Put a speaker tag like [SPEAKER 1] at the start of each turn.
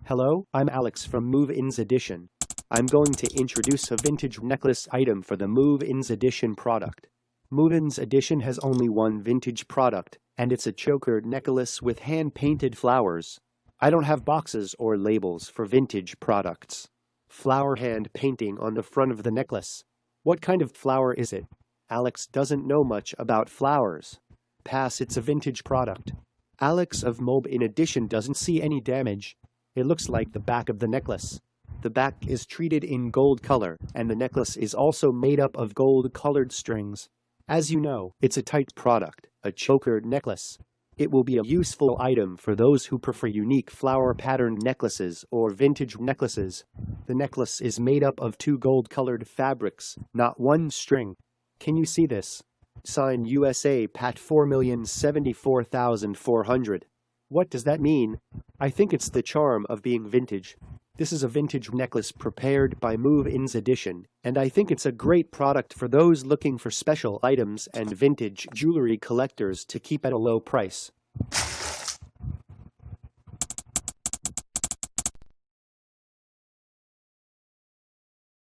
[SPEAKER 1] Hello, I'm Alex from MovinsEdition. I'm going to introduce a vintage necklace item for the MovinsEdition product. MovinsEdition has only one vintage product, and it's a choker necklace with hand-painted flowers. I don't have boxes or labels for vintage products. Flower hand painting on the front of the necklace. What kind of flower is it? Alex doesn't know much about flowers. Pass, it's a vintage product. Alex of MovinsEdition doesn't see any damage. It looks like the back of the necklace. The back is treated in gold color, and the necklace is also made up of gold-colored strings. As you know, it's a tight product, a choker necklace. It will be a useful item for those who prefer unique flower-patterned necklaces or vintage necklaces. The necklace is made up of two gold-colored fabrics, not one string. Can you see this? Sign USA Pat 4,074,400. What does that mean? I think it's the charm of being vintage. This is a vintage necklace prepared by MovinsEdition, and I think it's a great product for those looking for special items and vintage jewelry collectors to keep at a low price.